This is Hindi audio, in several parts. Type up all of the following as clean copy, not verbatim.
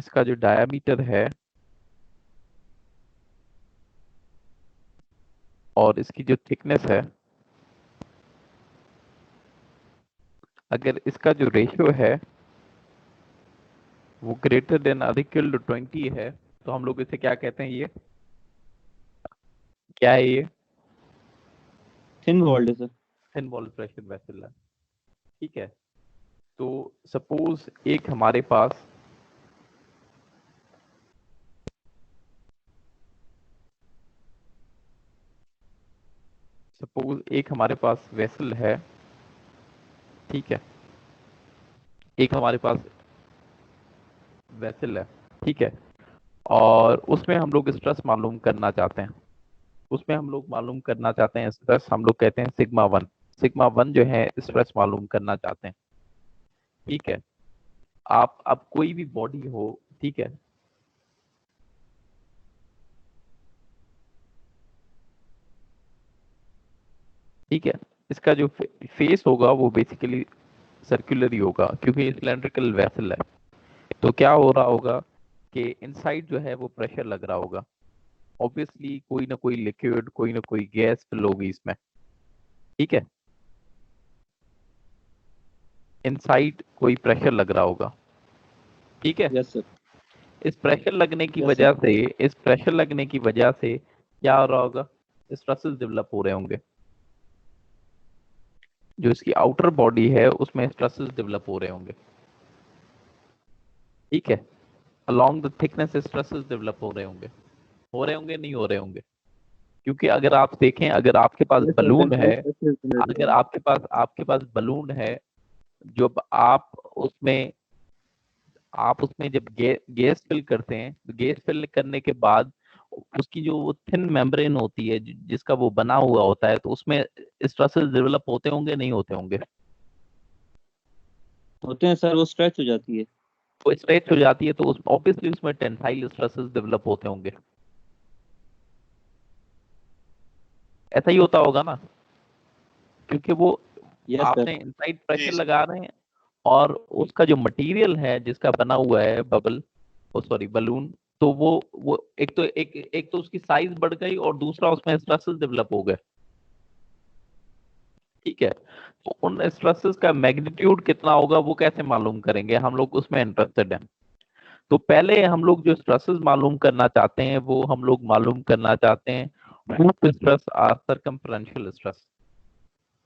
इसका जो डायामीटर है और इसकी जो थिकनेस है, अगर इसका जो रेशियो है वो ग्रेटर देन और इक्वल टू 20 है, तो हम लोग इसे क्या कहते हैं? ये क्या है? ये थिन वॉल्ड है sir. Thin wall pressure vessel है। ठीक है, तो सपोज एक हमारे पास वेसल है। ठीक है, एक हमारे पास वेसल है। ठीक है, और उसमें हम लोग स्ट्रेस मालूम करना चाहते हैं। स्ट्रेस हम लोग कहते हैं सिग्मा वन। सिग्मा वन जो है स्ट्रेस मालूम करना चाहते हैं। ठीक है, आप अब कोई भी बॉडी हो, ठीक है, ठीक है, इसका जो फेस होगा वो बेसिकली सर्कुलर ही होगा, क्योंकि ये सिलेंड्रिकल वेसल है। तो क्या हो रहा होगा कि इनसाइड जो है वो प्रेशर लग रहा होगा। ऑब्वियसली कोई ना कोई लिक्विड, कोई ना कोई गैस फिल होगी इसमें। ठीक है, इनसाइड कोई प्रेशर लग रहा होगा। ठीक है, यस सर। इस प्रेशर लगने की यस वजह सर। से क्या हो रहा होगा? स्ट्रेसेस डेवलप हो रहे होंगे। जो इसकी आउटर बॉडी है उसमें स्ट्रेसेस डेवलप हो रहे होंगे। ठीक है, along the thickness stresses develop नहीं हो रहे होंगे? क्योंकि अगर आप देखें, अगर आपके पास यस सर, बलून है, कंट्रोल प्रेशर जनरेट अगर होगा। आपके पास बलून है, जब आप उसमें जब गैस फिल करते हैं, तो गैस फिल करने के बाद उसकी जो वो थिन मेम्ब्रेन होती है, जिसका वो बना हुआ होता है, तो उसमें स्ट्रेसेस डेवलप होते होंगे नहीं होते होंगे? होते हैं सर, वो स्ट्रेच हो जाती है। वो स्ट्रेच हो जाती है, तो उस ऑब्वियसली उसमें टेंसाइल स्ट्रेसेस डेवलप होते होंगे। ऐसा ही होता होगा ना, क्योंकि वो यस सर। आपने इनसाइड प्रेशर जी लगा रहे हैं, और उसका जो मटेरियल है जिसका बना हुआ है बबल, ओ सॉरी बलून, तो वो एक तो उसकी साइज बढ़ गई, और दूसरा उसमें स्ट्रेसेस डेवलप हो गए। ठीक है, तो उन स्ट्रेसेस का मैग्नीट्यूड कितना होगा वो कैसे मालूम करेंगे? हम लोग उसमें इंटरेस्टेड हैं। तो पहले हम लोग जो स्ट्रेसेस मालूम करना चाहते हैं वो हम लोग मालूम करना चाहते हैं हूप स्ट्रेस और सर्कमफ्रेंशियल स्ट्रेस।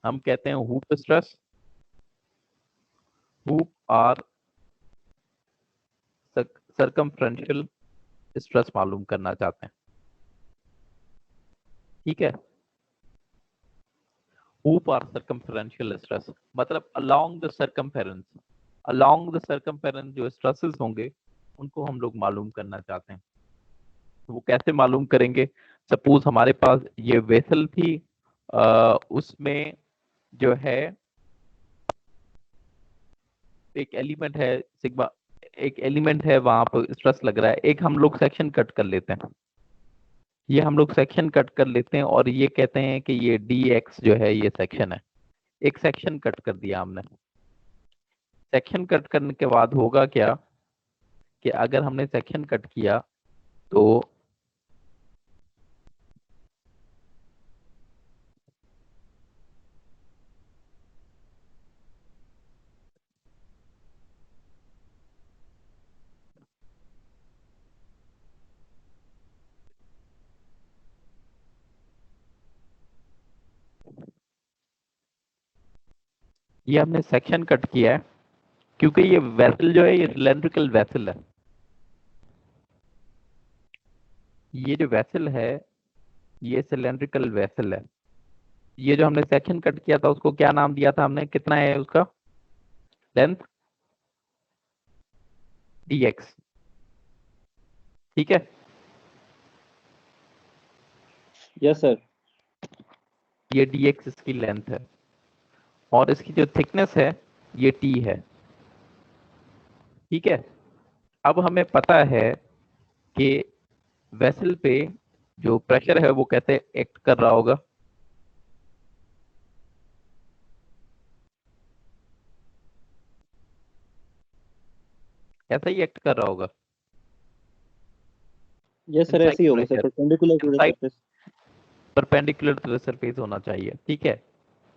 हम कहते हैं हूप स्ट्रेस, हूप और सर्कमफ्रेंशियल स्ट्रेस मालूम करना चाहते हैं। ठीक है, हूप और सर्कमफ्रेंशियल स्ट्रेस मतलब अलोंग द सर्कमफेरेंस जो स्ट्रेसेस होंगे उनको हम लोग मालूम करना चाहते हैं। तो वो कैसे मालूम करेंगे? सपोज हमारे पास ये वेसल थी, उसमें जो है एक एलिमेंट है सिग्मा, एक एलिमेंट है, वहां पर स्ट्रेस लग रहा है। एक हम लोग सेक्शन कट कर लेते हैं, और ये कहते हैं कि ये डी एक्स जो है ये सेक्शन है। एक सेक्शन कट कर दिया हमने। सेक्शन कट करने के बाद होगा क्या कि अगर हमने सेक्शन कट किया तो ये हमने सेक्शन कट किया है, क्योंकि ये वेसल जो है ये सिलेंड्रिकल वेसल है। ये जो वेसल है ये सिलेंड्रिकल वेसल है। ये जो हमने सेक्शन कट किया था उसको क्या नाम दिया था हमने? कितना है उसका लेंथ? dx। ठीक है, यस सर। ये dx इसकी लेंथ है, और इसकी जो थिकनेस है ये t है। ठीक है, अब हमें पता है कि वेसल पे जो प्रेशर है वो कैसे एक्ट कर रहा होगा। ऐसा ही एक्ट कर रहा होगा। यस सर, ऐसे ही होगा sir, perpendicular to the surface. Perpendicular to the surface होना चाहिए, ठीक है।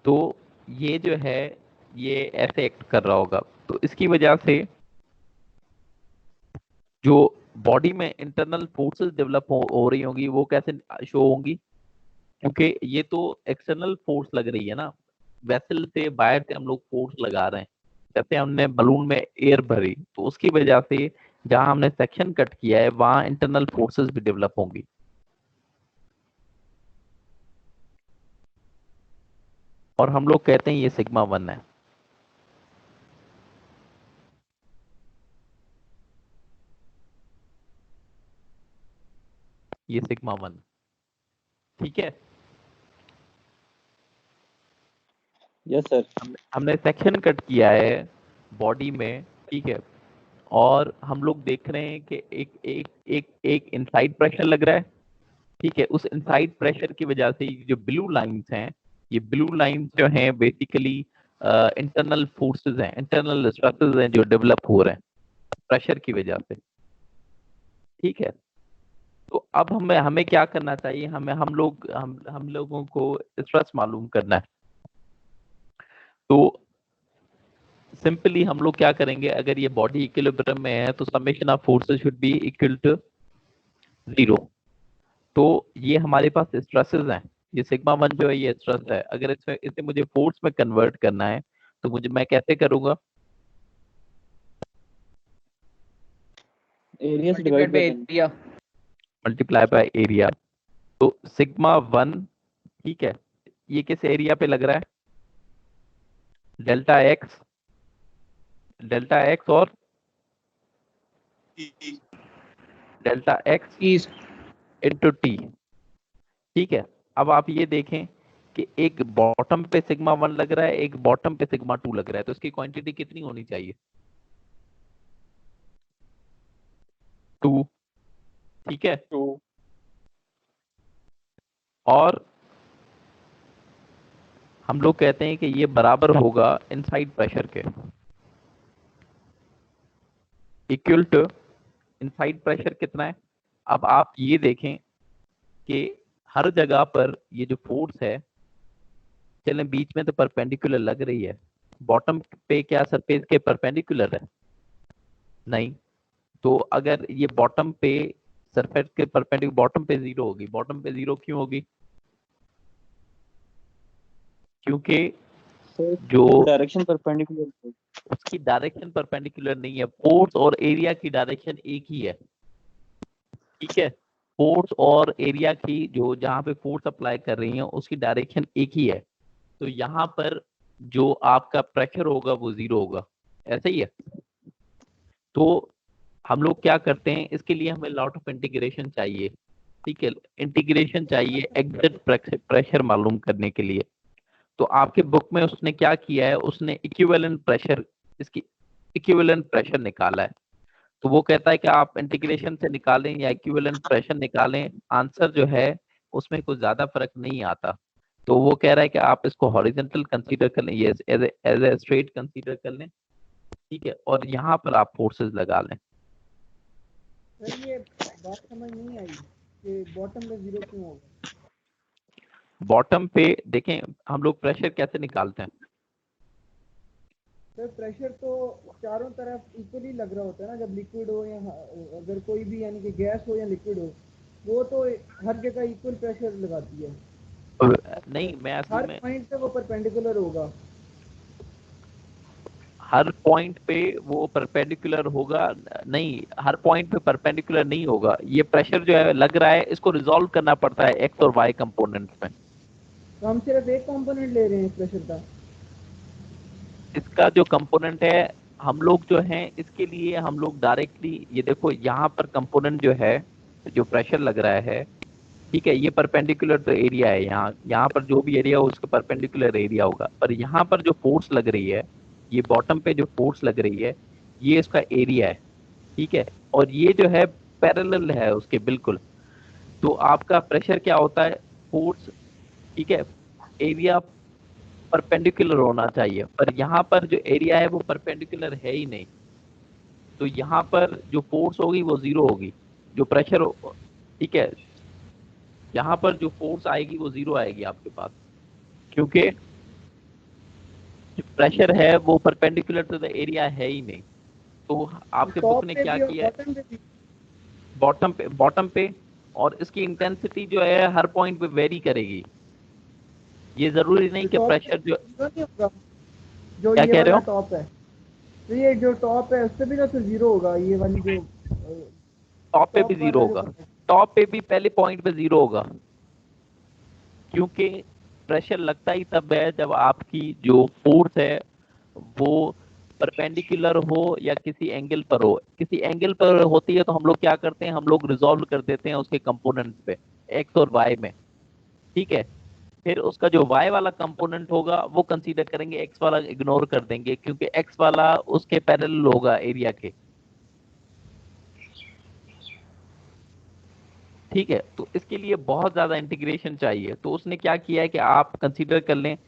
तो ये जो है ये ऐसे एक्ट कर रहा होगा, तो इसकी वजह से जो बॉडी में इंटरनल फोर्सेस डेवलप हो रही होंगी वो कैसे शो होंगी, क्योंकि ये तो एक्सटर्नल फोर्स लग रही है ना, वेसल से बाहर से हम लोग फोर्स लगा रहे हैं, जैसे हमने बलून में एयर भरी तो उसकी वजह से जहां हमने सेक्शन कट किया है वहां इंटरनल फोर्सेस भी डेवलप होंगी। और हम लोग कहते हैं ये सिग्मा 1 है। ये सिग्मा 1, ठीक है। Yes sir. हमने सेक्शन कट किया है बॉडी में, ठीक है। और हम लोग देख रहे हैं कि एक एक एक एक इनसाइड प्रेशर लग रहा है, ठीक है। उस इनसाइड प्रेशर की वजह से ये जो ब्लू लाइंस हैं, ये ब्लू लाइंस जो हैं बेसिकली इंटरनल फोर्सेस हैं, इंटरनल स्ट्रेसेस हैं जो डेवलप हो रहे हैं प्रेशर की वजह से, ठीक है। तो अब हमें हमें क्या करना चाहिए, हम लोगों को स्ट्रेस मालूम करना है। तो सिंपली हम लोग क्या करेंगे, अगर ये बॉडी इक्विलिब्रियम में है तो summation of forces should be equal to 0। तो ये हमारे पास स्ट्रेसेस हैं, ये सिग्मा 1 जो है ये स्ट्रेस है। अगर इसे मुझे फोर्स में कन्वर्ट करना है तो मैं कैसे करूंगा, एरिया से मल्टीप्लाइड डिवाइड बाय कर देंगे। एरिया। Multiply by area. तो सिग्मा 1, ठीक है, ये किस एरिया पे लग रहा है, डेल्टा एक्स और delta x east. Into T, ठीक है। अब आप ये देखें कि एक बॉटम पे सिग्मा 1 लग रहा है, एक बॉटम पे सिग्मा 2 लग रहा है, तो इसकी क्वांटिटी कितनी होनी चाहिए, 2, ठीक है। और हम लोग कहते हैं कि ये बराबर होगा इनसाइड प्रेशर के, इक्वल टू इनसाइड प्रेशर कितना है। अब आप ये देखें कि हर जगह पर ये जो फोर्स है, चलें बीच में तो परपेंडिकुलर लग रही है, बॉटम पे क्या सरफेस के परपेंडिकुलर है, नहीं। तो अगर ये बॉटम पे सरफेस के परपेंडिकुलर, बॉटम पे 0 होगी, बॉटम पे 0 क्यों होगी, क्योंकि जो डायरेक्शन परपेंडिकुलर है। उसकी डायरेक्शन परपेंडिकुलर नहीं है, फोर्स और एरिया की डायरेक्शन एक ही है, ठीक है। फोर्स और एरिया की जो जहां पे फोर्स अप्लाई कर रही है उसकी डायरेक्शन एक ही है, तो यहाँ पर जो आपका प्रेशर होगा वो 0 होगा, ऐसा ही है। तो हम लोग क्या करते हैं, इसके लिए हमें लॉट ऑफ इंटीग्रेशन चाहिए, ठीक है। इंटीग्रेशन चाहिए एग्जैक्ट प्रेशर मालूम करने के लिए। तो आपके बुक में उसने क्या किया है, उसने इक्विवेलेंट प्रेशर, इसकी इक्विवेलेंट प्रेशर निकाला है। तो वो कहता है कि आप इंटीग्रेशन से निकालें या इक्विवेलेंट प्रेशर निकालें, आंसर जो है उसमें कुछ ज्यादा फर्क नहीं आता। तो वो कह रहा है कि आप इसको हॉरिजॉन्टल कंसीडर कर लें, ये एज ए स्ट्रेट कंसीडर कर लें, ठीक है। और यहाँ पर आप फोर्सेस लगा लें। सर ये बात समझ नहीं आई कि बॉटम में 0 क्यों होगा। बॉटम पे देखें हम लोग प्रेशर कैसे निकालते हैं, सर प्रेशर तो चारों तरफ इक्वली लग रहा होता है ना, जब लिक्विड हो या अगर कोई भी यानी कि गैस हो या लिक्विड हो, वो तो हर जगह इक्वल प्रेशर लगाती है। नहीं मैं असल हर में पॉइंट पे वो परपेंडिकुलर होगा। हर पॉइंट पे वो परपेंडिकुलर होगा, नहीं हर पॉइंट पे परपेंडिकुलर नहीं होगा। ये प्रेशर जो है लग रहा है, इसको रिजॉल्व करना पड़ता है एक्स और वाई कंपोनेंट्स में। तो हम सिर्फ एक कंपोनेंट ले रहे हैं इस प्रेशर का। इसका जो कंपोनेंट है, हम लोग जो है इसके लिए हम लोग डायरेक्टली ये देखो यहाँ पर कंपोनेंट जो है, जो प्रेशर लग रहा है, ठीक है, ये परपेंडिकुलर तो एरिया है, यहाँ यहाँ पर जो भी एरिया हो उसका परपेंडिकुलर एरिया होगा। पर यहाँ पर जो फोर्स लग रही है, ये बॉटम पे जो फोर्स लग रही है ये इसका एरिया है, ठीक है। और ये जो है पैरेलल है उसके बिल्कुल। तो आपका प्रेशर क्या होता है, फोर्स, ठीक है, एरिया परपेंडिकुलर होना चाहिए, पर यहाँ पर जो एरिया है वो परपेंडिकुलर है ही नहीं। तो यहाँ पर जो फोर्स होगी वो 0 होगी, जो प्रेशर ठीक है, यहाँ पर जो फोर्स आएगी वो 0 आएगी आपके पास, क्योंकि जो प्रेशर है वो परपेंडिकुलर टू द एरिया है ही नहीं। तो आपके बुक टॉप ने पे क्या भी और किया है, बॉटम पे भी। बॉटम पे, और इसकी इंटेंसिटी जो है हर पॉइंट पे वेरी करेगी। ये जरूरी नहीं तो कि टॉप पे प्रेशर जो, जीरो नहीं होगा, जो क्या ये कह रहे वाला हो, टॉप है, तो ये जो टॉप है उस पे भी ना तो जीरो होगा, ये वाली जो टॉप पे भी टॉप 0 वाला जो होगा, टॉप पे भी पहले पॉइंट पे 0 होगा, क्योंकि प्रेशर लगता ही तब है जब आपकी जो फोर्स है वो परपेंडिकुलर हो या किसी एंगल पर हो। किसी एंगल पर होती है तो हम लोग क्या करते हैं, हम लोग रिजॉल्व कर देते हैं उसके कंपोनेंट्स पे, एक्स और वाई में। ठीक है, फिर उसका जो वाई वाला कंपोनेंट होगा वो कंसीडर करेंगे, एक्स वाला इग्नोर कर देंगे, क्योंकि एक्स वाला उसके पैरेलल होगा एरिया के। ठीक है, तो इसके लिए बहुत ज्यादा इंटीग्रेशन चाहिए। तो उसने क्या किया है कि आप कंसीडर कर लें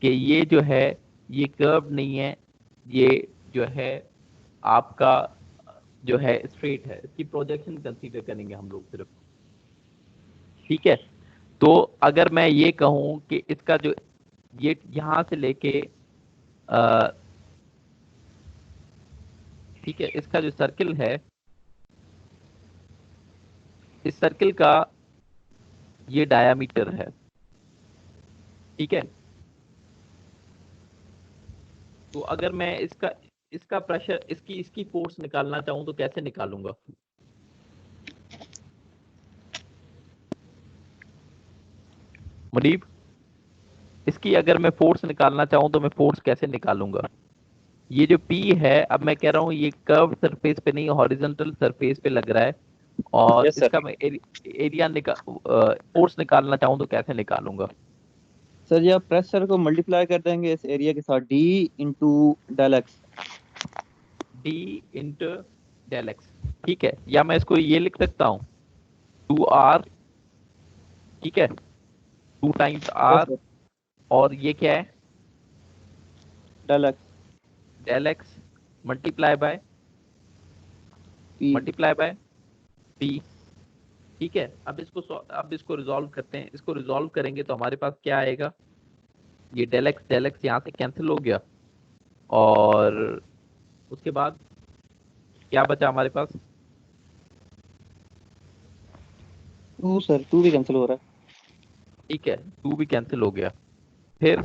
कि ये जो है ये कर्व नहीं है, ये जो है आपका जो है स्ट्रेट है, इसकी प्रोजेक्शन कंसीडर करेंगे हम लोग सिर्फ। ठीक है, तो अगर मैं ये कहूं कि इसका जो ये यहां से लेके ठीक है, इसका जो सर्किल है, इस सर्किल का ये डायामीटर है। ठीक है, तो अगर मैं इसका इसका प्रेशर, इसकी इसकी फोर्स निकालना चाहूं तो कैसे निकालूंगा? मुनीब, इसकी अगर मैं फोर्स निकालना चाहूं तो मैं फोर्स कैसे निकालूंगा? ये जो P है, अब मैं कह रहा हूं ये कर्व सरफेस पे नहीं, हॉरिजॉन्टल सरफेस पे लग रहा है, और यस सर। इसका मैं एरिया फोर्स निकालना चाहूं तो कैसे निकालूंगा? सर ये आप प्रेशर को मल्टीप्लाई कर देंगे इस एरिया के साथ, D into del X. D into del X. ठीक है, या मैं इसको ये लिख सकता हूँ 2R। ठीक है, 2 टाइम्स यस R, सर। और ये क्या है, del X del X multiply by P. P। ठीक है, अब इसको रिजॉल्व करते हैं। इसको रिजॉल्व करेंगे तो हमारे पास क्या आएगा, ये डेल एक्स यहाँ से कैंसिल हो गया, और उसके बाद क्या बचा हमारे पास? टू सर, टू भी कैंसिल हो रहा ठीक है, 2 भी कैंसिल हो गया। फिर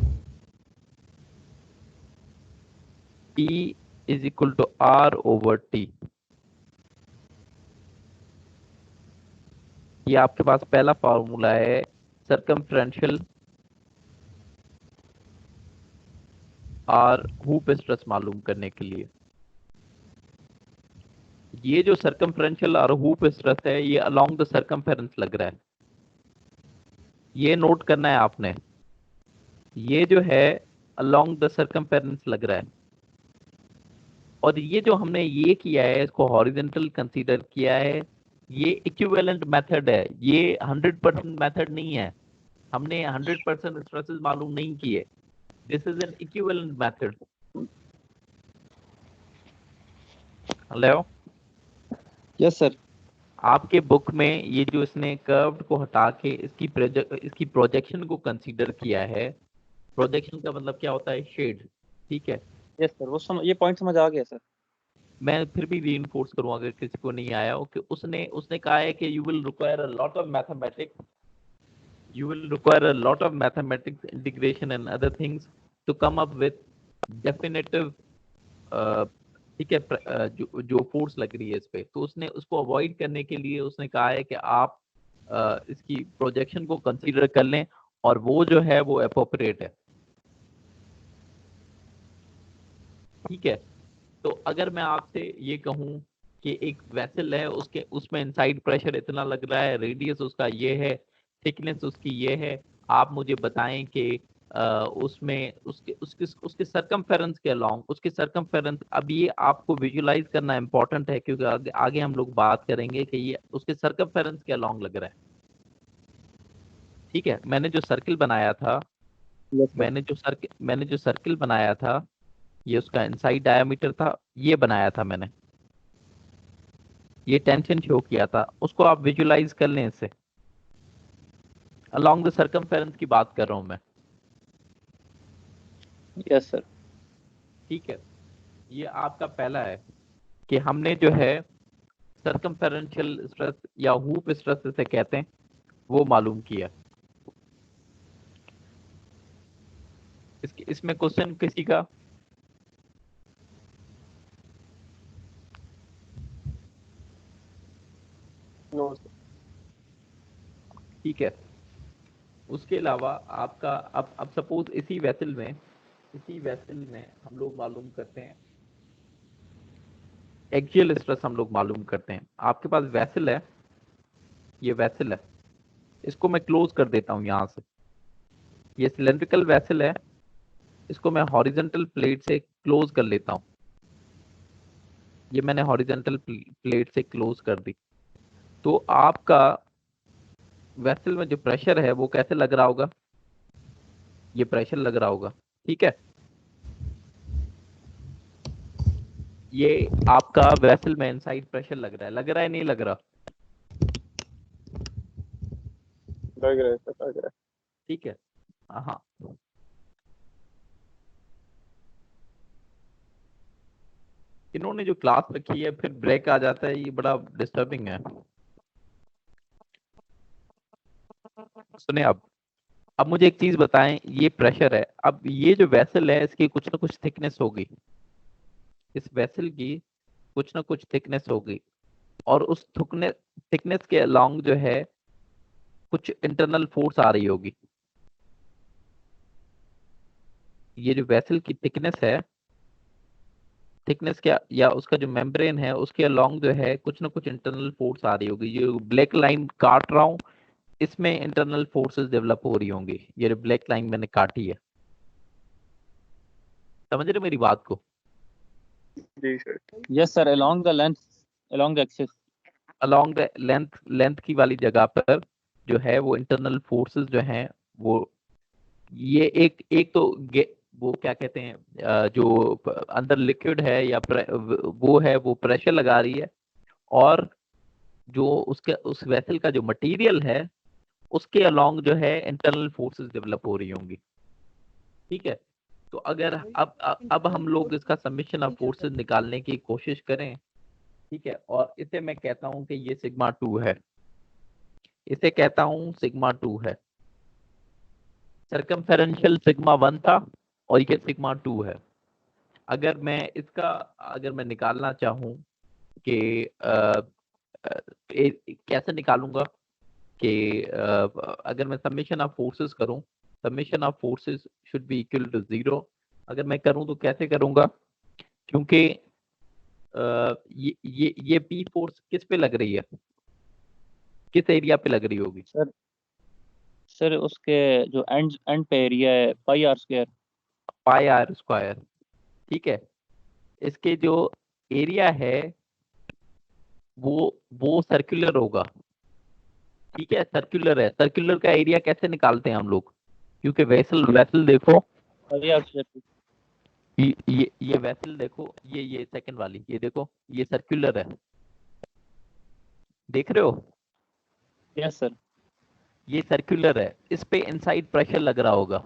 P is equal to R over T। ये आपके पास पहला फॉर्मूला है सरकमफ्रेंशियल और हूप स्ट्रेस मालूम करने के लिए। ये जो सरकमफ्रेंशियल और हूप स्ट्रेस है ये अलोंग द सरकमफेरेंस लग रहा है, ये नोट करना है आपने। ये जो है अलोंग द सरकमफेरेंस लग रहा है, और ये जो हमने ये किया है इसको हॉरिजॉन्टल कंसीडर किया है, ये इक्विवेलेंट मेथड है, ये 100% मेथड नहीं है। हमने 100% स्ट्रेसेस मालूम नहीं किए, this is an equivalent method. Hello, है। Yes sir. आपके बुक में ये जो इसने कर्व को हटा के इसकी प्रोजेक्शन को कंसीडर किया है। प्रोजेक्शन का मतलब क्या होता है, शेड। ठीक है, यस सर, ये पॉइंट समझ आ गया सर। मैं फिर भी रीइंफोर्स करूंगा अगर किसी को नहीं आया हो, कि उसने उसने कहा है कि you will require a lot of mathematics integration and other things to come up with definitive ठीक है, जो फोर्स लग रही है इस पे, तो उसने उसको अवॉइड करने के लिए उसने कहा है कि आप इसकी प्रोजेक्शन को कंसीडर कर लें, और वो जो है वो एप्रोप्रिएट है। ठीक है, तो अगर मैं आपसे ये कहूं कि एक वेसल है, उसके उसमें इनसाइड प्रेशर इतना लग रहा है, रेडियस उसका ये है, थिकनेस उसकी ये है, आप मुझे बताएं कि उसमें उसके उसके उसके सरकमफेरेंस के अलोंग, उसके सरकमफेरेंस, अब ये आपको विजुलाइज करना इंपॉर्टेंट है, क्योंकि आगे हम लोग बात करेंगे कि ये उसके सरकमफेरेंस के अलोंग लग रहा है। ठीक है, मैंने जो सर्किल बनाया था, यस सर। मैंने जो सर्किल बनाया था, ये उसका इनसाइड डायमीटर था, ये बनाया था मैंने। ये टेंशन शो किया था, उसको आप विजुलाइज कर लें इससे। अलोंग द सर्कमफेरेंस की बात कर रहा हूं मैं। Yes sir. ठीक है, ये आपका पहला है कि हमने जो है सर्कमफेरेंशियल स्ट्रेस या हूप स्ट्रेस जिसे कहते हैं वो मालूम किया। इसमें क्वेश्चन किसी का? No sir. ठीक है, उसके अलावा आपका अब सपोज इसी वेसल में हम लोग मालूम करते हैं एक्सियल स्ट्रेस, हम लोग मालूम करते हैं। आपके पास वेसल है, ये वेसल है, इसको मैं क्लोज कर देता हूं यहां से। ये सिलेंड्रिकल वेसल है, इसको मैं हॉरिजॉन्टल प्लेट से क्लोज कर लेता हूं। ये मैंने हॉरिजॉन्टल प्लेट से क्लोज कर दी। तो आपका वेसल में जो प्रेशर है वो कैसे लग रहा होगा? ये प्रेशर लग रहा होगा, ठीक है। ये आपका वेसल में इनसाइड प्रेशर लग रहा है नहीं लग रहा? लग रहा है सर, लग रहा ठीक है, हाँ। इन्होंने जो क्लास रखी है फिर ब्रेक आ जाता है, ये बड़ा डिस्टर्बिंग है। सुने, अब मुझे एक चीज बताएं, ये प्रेशर है, अब ये जो वेसल है इसकी कुछ ना कुछ थिकनेस होगी, इस वेसल की कुछ ना कुछ थिकनेस होगी, और उस थिकनेस के अलोंग जो है कुछ इंटरनल फोर्स आ रही होगी। ये जो वेसल की थिकनेस है, थिकनेस क्या या उसका जो मेम्ब्रेन है उसके अलोंग जो है कुछ ना कुछ इंटरनल फोर्स आ रही होगी। जो ब्लैक लाइन काट रहा हूं इसमें इंटरनल फोर्सेस डेवलप हो रही होंगी। ये जो ब्लैक लाइन मैंने काटी है, समझ रहे मेरी बात को? है। जी sir. Yes sir, along the length, along the axis. Along the length की वाली जगह पर जो है वो इंटरनल फोर्सेस जो हैं वो, ये एक तो वो क्या कहते हैं, जो अंदर लिक्विड है या वो है वो प्रेशर लगा रही है, और जो उसके उस वेसल का जो मटेरियल है उसके अलोंग जो है इंटरनल फोर्सेस डेवलप हो रही होंगी। ठीक है, तो अगर अब हम लोग इसका समेशन ऑफ फोर्सेस निकालने की कोशिश करें, ठीक है, और इसे मैं कहता हूं कि ये सिग्मा 2 है, इसे कहता हूं सिग्मा 2 है। सर्कमफेरेंशियल सिग्मा 1 था और ये सिग्मा 2 है। अगर मैं इसका अगर मैं निकालना चाहूं कि कैसे निकालूंगा कि अगर मैं समेशन ऑफ फोर्सेस करूं, summation of forces should be equal to 0। अगर मैं करूं तो कैसे करूंगा? क्योंकि ये पी फोर्स किस पे लग रही है, किस एरिया पे लग रही होगी? सर उसके जो एंड पे एरिया है pi r square. Pi r square, ठीक है। इसके जो एरिया है वो सर्कुलर होगा, ठीक है, सर्कुलर है। सर्कुलर का एरिया कैसे निकालते हैं हम लोग? क्योंकि वेसल वेसल देखो, पाई आर स्क्वायर। ये वेसल देखो, ये सेकंड वाली, ये देखो ये सर्कुलर है, देख रहे हो? Yes sir. ये सर्कुलर है, इस पे इनसाइड प्रेशर लग रहा होगा।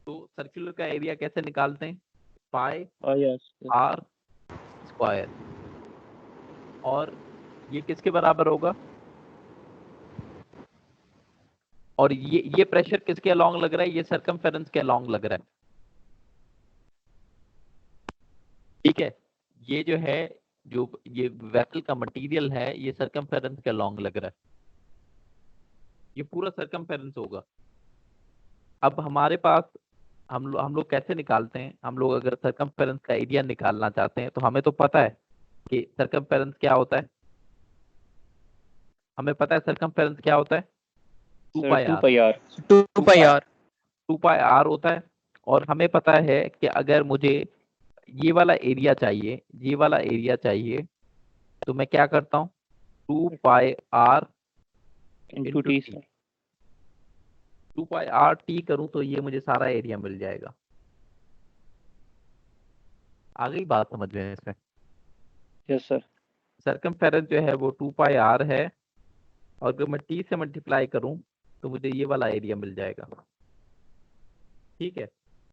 तो सर्कुलर का एरिया कैसे निकालते हैं? पाई पाई आर स्क्वायर। आर स्क्वायर, और ये किसके बराबर होगा? और ये प्रेशर किसके अलोंग लग रहा है? ये सर्कमफेरेंस के अलोंग लग रहा है, ठीक है। ये जो है, जो ये वेसल का मटेरियल है ये सर्कमफेरेंस के अलोंग लग रहा है, ये पूरा सर्कमफेरेंस होगा। अब हमारे पास हम लोग कैसे निकालते हैं? हम लोग अगर सर्कमफेरेंस का एरिया निकालना चाहते हैं तो हमें तो पता है कि सर्कमफेरेंस क्या होता है, हमें पता है सर्कमफेरेंस क्या होता है, 2 sir pi 2 R, pi R. 2 pi R. 2 pi R होता है। और हमें पता है कि अगर मुझे ये वाला एरिया चाहिए, ये वाला एरिया चाहिए, तो मैं क्या करता हूँ, 2 pi r into into t t, sir. 2 pi r t करूं तो ये मुझे सारा एरिया मिल जाएगा। आ गई बात समझ में इसमें? Yes sir. सरकमफेरेंस जो है वो 2 पाई आर है, और अगर मैं टी से मल्टीप्लाई करूं तो मुझे ये वाला एरिया मिल जाएगा। ठीक है,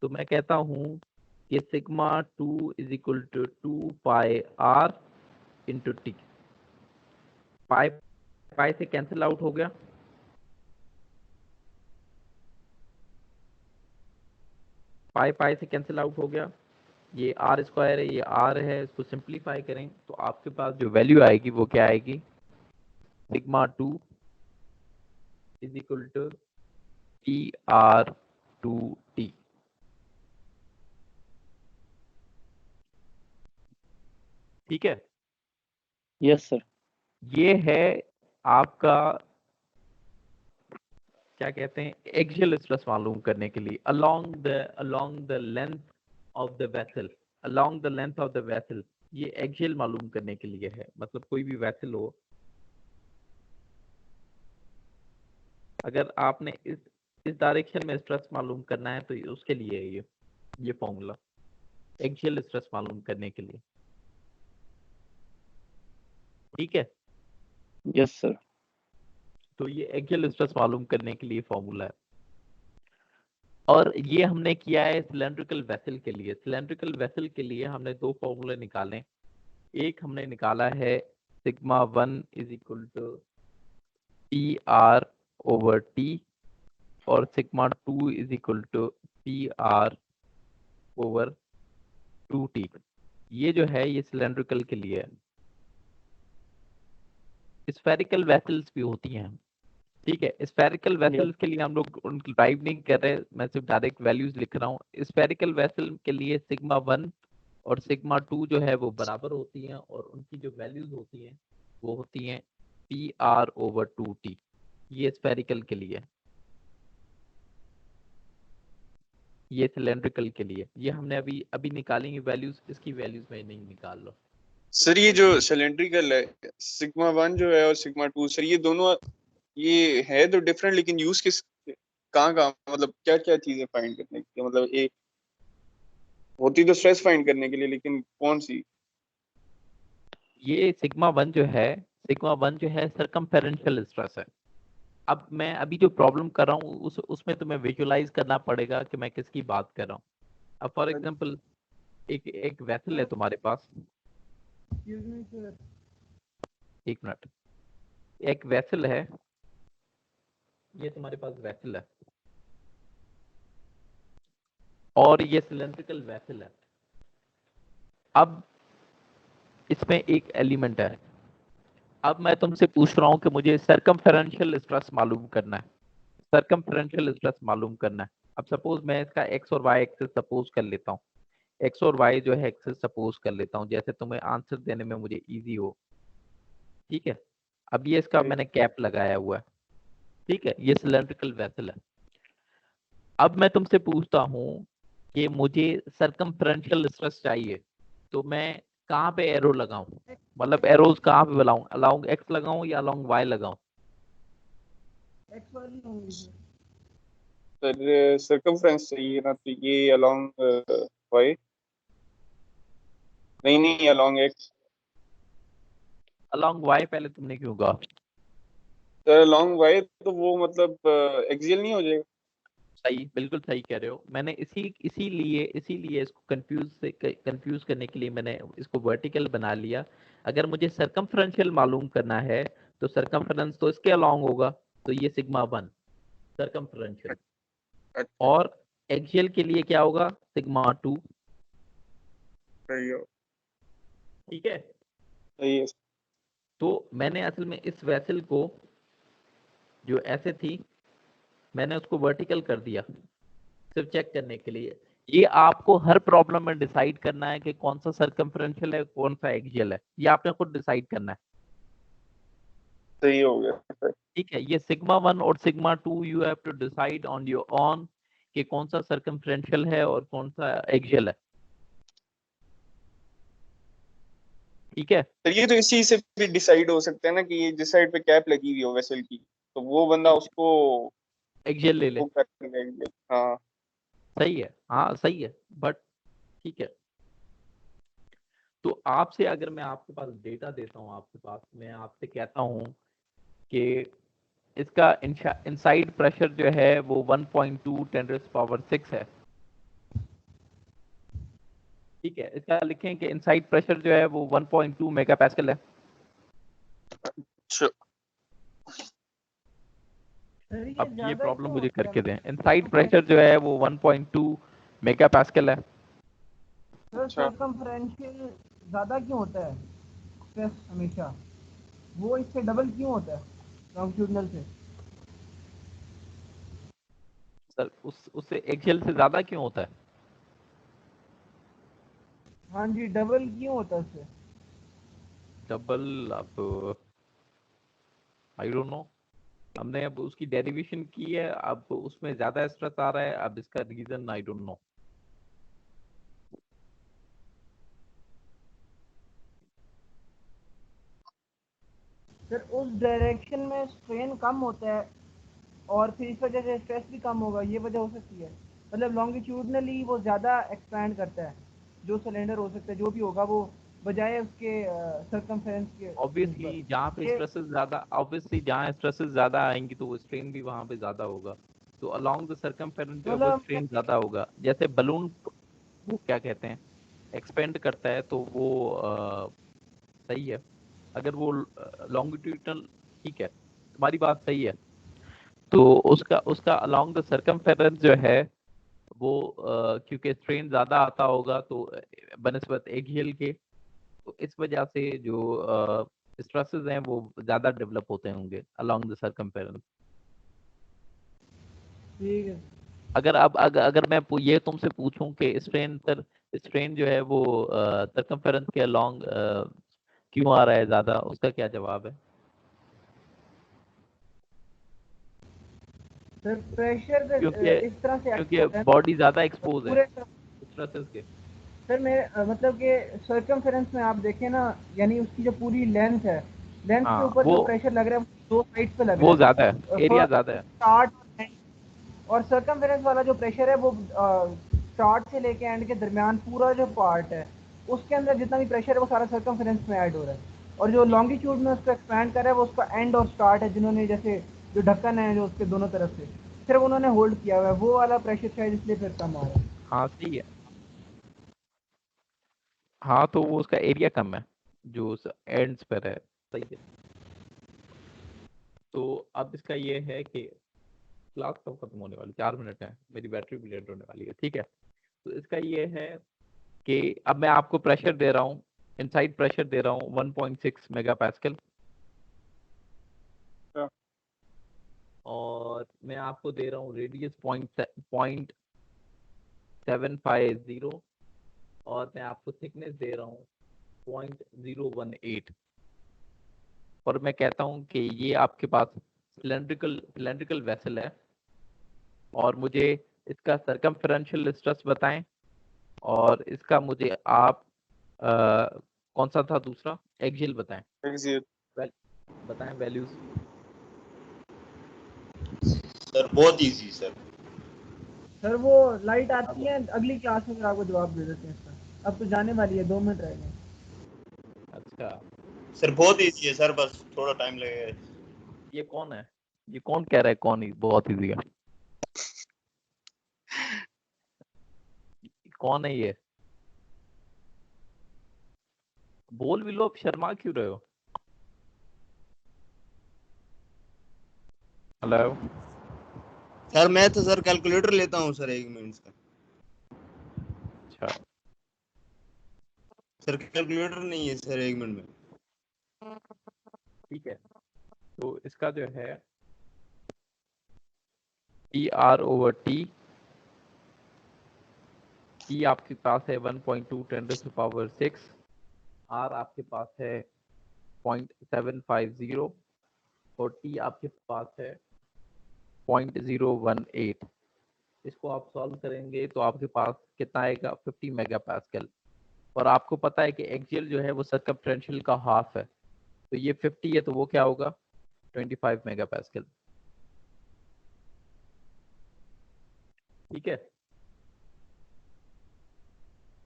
तो मैं कहता हूं कि sigma 2 is equal to 2 pi r into t. Pi pi से कैंसिल आउट हो गया, पाई पाई से कैंसिल आउट हो गया, ये आर स्क्वायर है, ये आर है, इसको सिंप्लीफाई करें तो आपके पास जो वैल्यू आएगी वो क्या आएगी, sigma 2 is equal to P R 2 T. ठीक है, यस सर। ये है आपका क्या कहते हैं एक्सियल स्ट्रेस मालूम करने के लिए along the length of the vessel, along the length of the vessel. ये एक्सियल मालूम करने के लिए है, मतलब कोई भी वेसल हो, अगर आपने इस डायरेक्शन में स्ट्रेस मालूम करना है तो उसके लिए है ये फॉर्मूला एक्सियल स्ट्रेस मालूम करने के लिए। ठीक है, यस सर। तो ये एक्सियल स्ट्रेस मालूम करने के लिए फॉर्मूला है, और ये हमने किया है सिलेंड्रिकल वेसल के लिए। सिलेंड्रिकल वेसल के लिए हमने दो फॉर्मूले निकाले। एक हमने निकाला है sigma 1 is equal to P r over t, और sigma 2 is equal to P r over 2t। ये जो है ये सिलेंड्रिकल के लिए है। स्फेरिकल वेसल्स भी होती हैं। ठीक है, स्फेरिकल वेसल्स के लिए हम लोग उनकी टाइप नहीं कर रहे, मैं सिर्फ डायरेक्ट वैल्यूज लिख रहा हूँ। स्फेरिकल वेसल के लिए सिग्मा 1 और सिग्मा 2 जो है वो बराबर होती हैं, और उनकी जो वैल्यूज होती हैं वो होती हैं पी आर ओवर 2t। ये स्फेरिकल के लिए, ये सिलेंड्रिकल के लिए। ये हमने अभी अभी निकालेंगे वैल्यूज, इसकी वैल्यूज में नहीं निकाल लो। सर ये जो सिलेंड्रिकल है सिग्मा 1 जो है और सिग्मा 2, सर ये दोनों ये है तो डिफरेंट, लेकिन यूज किस कहाँ कहाँ, मतलब क्या क्या चीजें फाइंड करने के लिए, मतलब एक होती तो स्ट्रेस फाइंड करने के लिए, लेकिन कौन सी? ये सिग्मा 1 जो है, सिग्मा 1 जो है सरकमफेरेंशियल स्ट्रेस है। अब मैं अभी जो प्रॉब्लम कर रहा हूँ उसमें तुम्हें विजुलाइज करना पड़ेगा कि मैं किसकी बात कर रहा हूँ। अब फॉर एग्जांपल एक वेसल है तुम्हारे पास, एक्सक्यूज मी सर। एक मिनट, एक वेसल है, ये तुम्हारे पास वेसल है, और ये सिलेंड्रिकल वेसल है। अब इसमें एक एलिमेंट है। अब मैं तुमसे पूछ रहा हूँ कि मुझे सरकमफेरेंशियल स्ट्रेस मालूम करना है, सरकमफेरेंशियल स्ट्रेस मालूम करना है। अब सपोज मैं इसका एक्स और वाई एक्सिस सपोज कर लेता हूँ, एक्स और वाई जो है एक्सिस सपोज कर लेता हूँ, जैसे तुम्हें आंसर देने में मुझे इजी हो। ठीक है, अब ये इसका मैंने कैप लगाया हुआ है। ठीक है, ये सिलेंड्रिकल वेसल है। अब मैं तुमसे पूछता हूँ कि मुझे सरकमफेरेंशियल स्ट्रेस चाहिए, तो मैं कहाँ पे एरो लगाऊं, मतलब एरोज कहाँ पे लगाऊं, अलोंग एक्स लगाऊं या अलोंग वाई लगाऊं? एक्स वाली होंगी सर। सर सर्कमफ्रेंस चाहिए ना, तो ये अलोंग वाई, नहीं नहीं अलोंग एक्स। अलोंग वाई पहले तुमने क्यों कहा? सर अलोंग वाई तो वो मतलब एक्सियल नहीं हो जाएगा? सही, बिल्कुल सही कह रहे हो। मैंने इसीलिए इसको कंफ्यूज करने के लिए मैंने इसको वर्टिकल बना लिया। अगर मुझे सरकमफ्रेंशियल मालूम करना है तो सरकमफ्रेंस तो इसके अलोंग होगा, तो ये सिग्मा 1 सरकमफ्रेंशियल, अच्छा, और एक्सियल के लिए क्या होगा, सिग्मा 2। सही हो, ठीक है, सही है। तो मैंने असल में इस वेसल को जो ऐसे थी मैंने उसको वर्टिकल कर दिया सिर्फ चेक करने के लिए। ये आपको हर प्रॉब्लम में डिसाइड करना है कि कौन सा सरकमफ्रेंशियल है कौन सा एक्सियल है, ये आपने खुद डिसाइड करना है। सही हो गया सर। ठीक है, ये सिग्मा 1 और sigma 2 you have to decide on your own कि कौन सा सरकमफ्रेंशियल है और कौन सा एक्सियल है। ठीक है, सर ये तो इस चीज से भी डिसाइड हो सकता है ना कि ये जिस साइड पे कैप लगी हुई हो वेसल की, तो वो बंदा उसको एक्सियल ले ले। वो कर देगा। हाँ सही है, हाँ सही है, बट ठीक है, तो आपसे अगर मैं आपके पास डेटा देता हूँ, आपके पास मैं आपसे कहता हूँ कि इसका इनसाइड प्रेशर जो है वो 1.2 10⁻⁶ है, ठीक है। इसका लिखें कि इनसाइड प्रेशर जो है वो 1.2 मेगा पास्कल है। अच्छा, सर ये अब ये ज्यादा प्रॉब्लम क्यों मुझे होता है? करके दें। इनसाइड प्रेशर जो है वो 1.2 मेगा पास्कल है। सर अच्छा। सर्कमफरेंशियल ज्यादा क्यों होता है स्ट्रेस हमेशा? वो इससे डबल क्यों होता है लॉन्गिट्यूडनल से? सर उससे एक्सियल से ज्यादा क्यों होता है? हाँ जी, डबल क्यों होता है उससे? डबल, अब आई डोंट नो। हमने अब उसकी डेरिवेशन की है, अब उसमें ज्यादा स्ट्रेस आ रहा है, अब इसका reason I don't know. Sir उस डायरेक्शन में स्ट्रेन कम होता है और फिर इस वजह से स्ट्रेस भी कम होगा, ये वजह हो सकती है। मतलब लॉन्गिट्यूडनली वो ज़्यादा एक्सपैंड करता है, जो सिलेंडर हो सकता है जो भी होगा वो, बजाय उसके सर्कमफेरेंस के ऊपर। ऑब्वियसली जहाँ पे ये स्ट्रेसेस ज्यादा, ऑब्वियसली जहाँ स्ट्रेसेस ज्यादा आएंगी तो वो स्ट्रेन भी वहां पे ज्यादा होगा। तो अलोंग द सर्कमफेरेंस जो है वो मतलब स्ट्रेन ज्यादा होगा। जैसे बलून, वो क्या कहते हैं, एक्सपेंड करता है, तो वो सही है। अगर वो लॉन्गिट्यूडनल, ठीक है, तुम्हारी बात सही है। तो उसका उसका अलोंग द सर्कमफेरेंस जो है वो क्योंकि स्ट्रेन ज्यादा आता होगा तो बनस्बत एक्सियल के, तो इस वजह से जो स्ट्रेसेस हैं वो ज्यादा डेवलप होते होंगे अलोंग द सर्कमफेरेंस। ठीक है। अगर अब अगर मैं ये तुमसे पूछूं कि स्ट्रेन जो है वो सर्कमफेरेंस के अलोंग क्यों आ रहा है ज्यादा, उसका क्या जवाब है? सर प्रेशर क्योंकि इस तरह से एक्ट क्योंकि होता है बॉडी ज्यादा एक्सपोज है पूरे। स्ट्रेसेस के। सर मेरे मतलब कि सर्कमफेरेंस में आप देखें ना, यानी उसकी जो पूरी लेंथ है, लेंथ के हाँ, ऊपर जो प्रेशर लग रहा है वो दो साइड पे लग रहा वो ज्यादा है, है, एरिया फर्स्ट ज्यादा है। स्टार्ट और एंड। और सर्कमफेरेंस वाला जो प्रेशर है वो स्टार्ट से लेके एंड के दरमियान पूरा जो पार्ट है उसके अंदर जितना भी प्रेशर है वो सारा सर्कमफेरेंस में ऐड हो रहा है। और जो ठीक है। लॉन्गिट्यूड में उसको एक्सपैंड कर रहा है वो उसका एंड और स्टार्ट है, जिन्होंने जैसे जो ढक्कन है जो उसके दोनों तरफ से सिर्फ उन्होंने होल्ड किया हुआ है, वो वाला प्रेशर शायद इसलिए फिर कम आ रहा है। हाँ सही है। हाँ तो वो उसका एरिया कम है जो उस एंड्स पर है, सही है। तो अब इसका ये है कि क्लास कब खत्म होने वाली, 4 मिनट है, मेरी बैटरी भी लेट होने वाली है, ठीक है। तो इसका ये है कि अब मैं आपको प्रेशर दे रहा हूँ, इनसाइड प्रेशर दे रहा हूँ 1.6 मेगा पास्कल, हाँ। और मैं आपको दे रहा हूँ रेडियस पॉइंट 750, और मैं आपको थिकनेस दे रहा हूँ 0.018, और मैं कहता हूँ कि ये आपके पास सिलेंड्रिकल वेसल है, और मुझे इसका सरकमफेरेंशियल स्ट्रेस बताएं, और इसका मुझे आप कौन सा था दूसरा, एक्सियल बताएं। एक्सियल। वेल बताएं वैल्यूज। सर बहुत इजी सर। सर वो लाइट आती अब है अगली क्लास में, फिर आपको जवाब दे देते हैं इसका। अब तो जाने वाली है, 2 मिनट रह गए। अच्छा, सर बहुत इजी है सर, बस थोड़ा टाइम लगेगा। ये कौन है, ये कौन कह रहा है कौन बहुत इजी है? कौन है ये? बोल भी लो, अब शर्मा क्यों रहे हो? हेलो। सर मैं तो सर कैलकुलेटर लेता हूँ सर 1 मिनट का। अच्छा, सर कैलकुलेटर नहीं है सर 1 मिनट में। ठीक है। तो इसका जो है T R over T, T आपके पास है 1.2 10⁻⁶, आर आपके पास है 0.750, और टी आपके पास है 0.018। इसको आप सॉल्व करेंगे तो आपके पास कितना आएगा, 50 मेगा पास्कल। और आपको पता है कि एक्सियल जो है वो सर्कमफ्रेंशियल का हाफ है, तो ये 50 है तो वो क्या होगा, 25 मेगा पास्कल, ठीक है।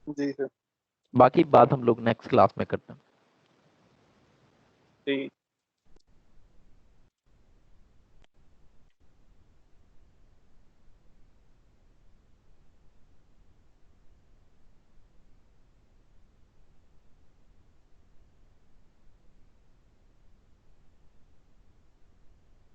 जी सर। बाकी बात हम लोग नेक्स्ट क्लास में करते हैं। ठीक